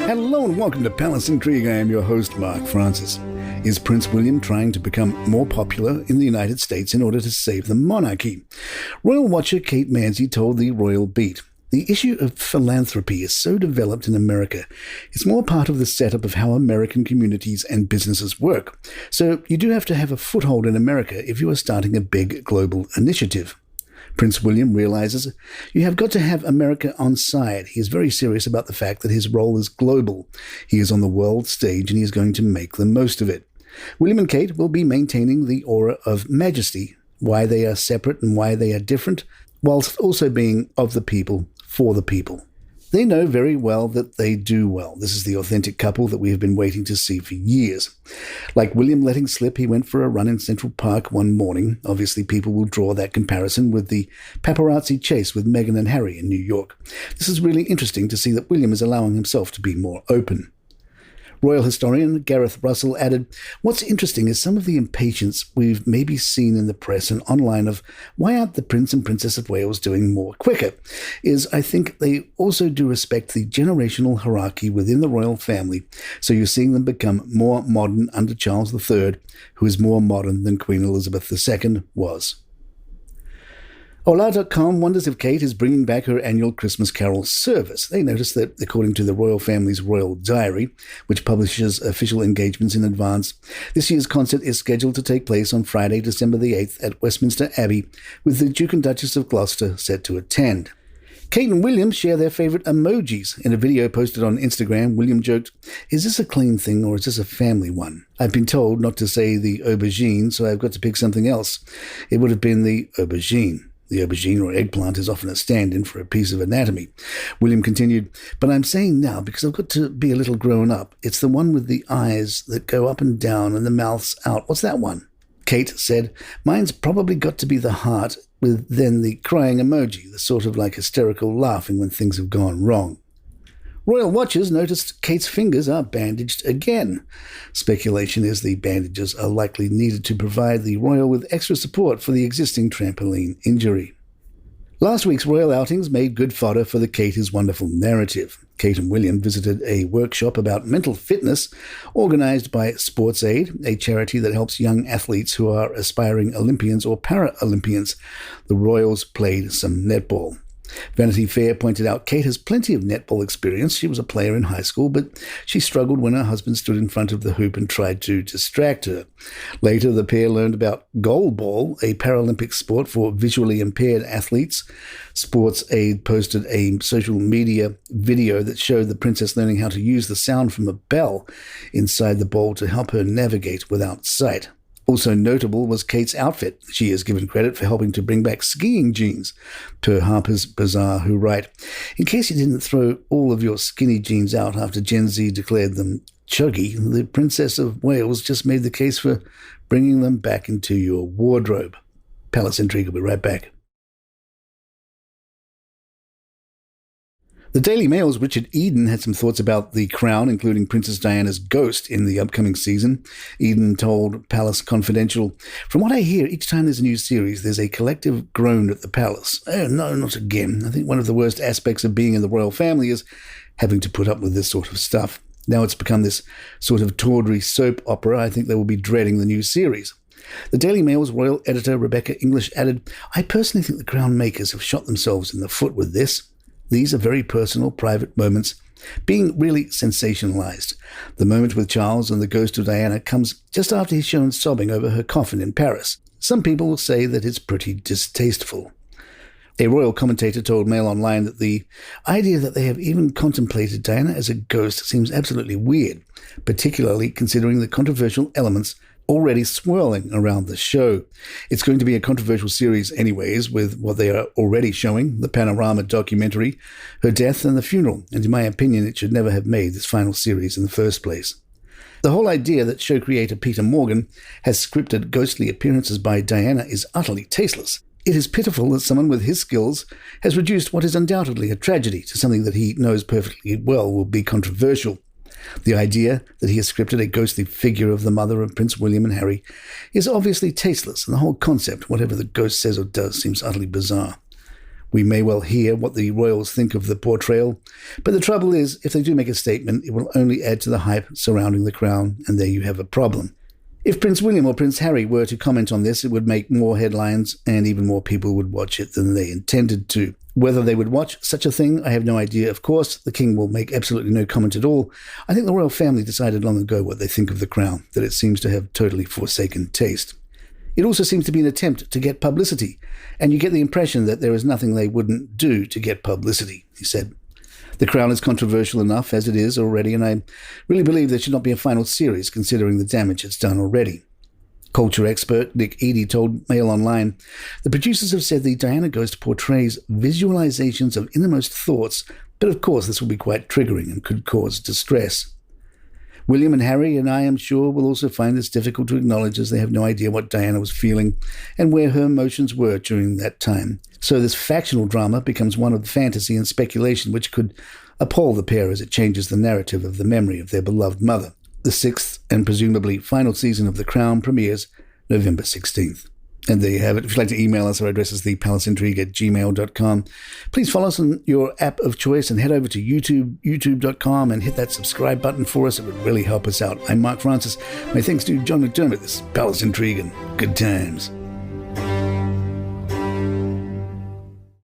Hello and welcome to Palace Intrigue. I am your host, Mark Francis. Is Prince William trying to become more popular in the United States in order to save the monarchy? Royal watcher Kate Manzi told the Royal Beat, "The issue of philanthropy is so developed in America. It's more part of the setup of how American communities and businesses work. So you do have to have a foothold in America if you are starting a big global initiative." Prince William realizes you have got to have America on side. He is very serious about the fact that his role is global. He is on the world stage and he is going to make the most of it. William and Kate will be maintaining the aura of majesty, why they are separate and why they are different, whilst also being of the people, for the people. They know very well that they do well. This is the authentic couple that we have been waiting to see for years. Like William letting slip, he went for a run in Central Park one morning. Obviously, people will draw that comparison with the paparazzi chase with Meghan and Harry in New York. This is really interesting to see that William is allowing himself to be more open. Royal historian Gareth Russell added, "What's interesting is some of the impatience we've maybe seen in the press and online of why aren't the Prince and Princess of Wales doing more quicker, is I think they also do respect the generational hierarchy within the royal family, so you're seeing them become more modern under Charles III, who is more modern than Queen Elizabeth II was." Hola.com wonders if Kate is bringing back her annual Christmas Carol service. They notice that, according to the royal family's Royal Diary, which publishes official engagements in advance, this year's concert is scheduled to take place on Friday, December the 8th at Westminster Abbey, with the Duke and Duchess of Gloucester set to attend. Kate and William share their favourite emojis. In a video posted on Instagram, William joked, "Is this a clean thing or is this a family one? I've been told not to say the aubergine, so I've got to pick something else. It would have been the aubergine. The aubergine or eggplant is often a stand-in for a piece of anatomy." William continued, "But I'm saying now because I've got to be a little grown up. It's the one with the eyes that go up and down and the mouth's out. What's that one?" Kate said, "Mine's probably got to be the heart with then the crying emoji, the sort of like hysterical laughing when things have gone wrong." Royal watchers noticed Kate's fingers are bandaged again. Speculation is the bandages are likely needed to provide the royal with extra support for the existing trampoline injury. Last week's royal outings made good fodder for the Kate is Wonderful narrative. Kate and William visited a workshop about mental fitness organised by SportsAid, a charity that helps young athletes who are aspiring Olympians or Paralympians. The royals played some netball. Vanity Fair pointed out Kate has plenty of netball experience. She was a player in high school, but she struggled when her husband stood in front of the hoop and tried to distract her. Later, the pair learned about goalball, a Paralympic sport for visually impaired athletes. SportsAid posted a social media video that showed the princess learning how to use the sound from a bell inside the ball to help her navigate without sight. Also notable was Kate's outfit. She is given credit for helping to bring back skiing jeans, per Harper's Bazaar, who write, "In case you didn't throw all of your skinny jeans out after Gen Z declared them chuggy, the Princess of Wales just made the case for bringing them back into your wardrobe." Palace Intrigue will be right back. The Daily Mail's Richard Eden had some thoughts about The Crown, including Princess Diana's ghost in the upcoming season. Eden told Palace Confidential, "From what I hear, each time there's a new series, there's a collective groan at the palace. Oh, no, not again. I think one of the worst aspects of being in the royal family is having to put up with this sort of stuff. Now it's become this sort of tawdry soap opera. I think they will be dreading the new series." The Daily Mail's royal editor Rebecca English added, "I personally think the Crown makers have shot themselves in the foot with this. These are very personal, private moments being really sensationalized. The moment with Charles and the ghost of Diana comes just after he's shown sobbing over her coffin in Paris. Some people will say that it's pretty distasteful." A royal commentator told Mail Online that the idea that they have even contemplated Diana as a ghost seems absolutely weird, particularly considering the controversial elements already swirling around the show. It's going to be a controversial series anyways, with what they are already showing, the Panorama documentary, her death and the funeral, and in my opinion it should never have made this final series in the first place. The whole idea that show creator Peter Morgan has scripted ghostly appearances by Diana is utterly tasteless. It is pitiful that someone with his skills has reduced what is undoubtedly a tragedy to something that he knows perfectly well will be controversial. The idea that he has scripted a ghostly figure of the mother of Prince William and Harry is obviously tasteless, and the whole concept, whatever the ghost says or does, seems utterly bizarre. We may well hear what the royals think of the portrayal, but the trouble is, if they do make a statement, it will only add to the hype surrounding the crown, and there you have a problem. If Prince William or Prince Harry were to comment on this, it would make more headlines, and even more people would watch it than they intended to. Whether they would watch such a thing, I have no idea. Of course, the king will make absolutely no comment at all. I think the royal family decided long ago what they think of the crown, that it seems to have totally forsaken taste. It also seems to be an attempt to get publicity, and you get the impression that there is nothing they wouldn't do to get publicity, he said. The crown is controversial enough as it is already, and I really believe there should not be a final series considering the damage it's done already. Culture expert Nick Eady told Mail Online, the producers have said the Diana Ghost portrays visualizations of innermost thoughts, but of course this will be quite triggering and could cause distress. William and Harry and I am sure will also find this difficult to acknowledge as they have no idea what Diana was feeling and where her emotions were during that time. So this factional drama becomes one of fantasy and speculation which could appall the pair as it changes the narrative of the memory of their beloved mother. The sixth and presumably final season of The Crown premieres November 16th. And there you have it. If you'd like to email us, our address is thepalaceintrigue@gmail.com. Please follow us on your app of choice and head over to youtube.com and hit that subscribe button for us. It would really help us out. I'm Mark Francis. My thanks to John McDermott. This is Palace Intrigue and good times.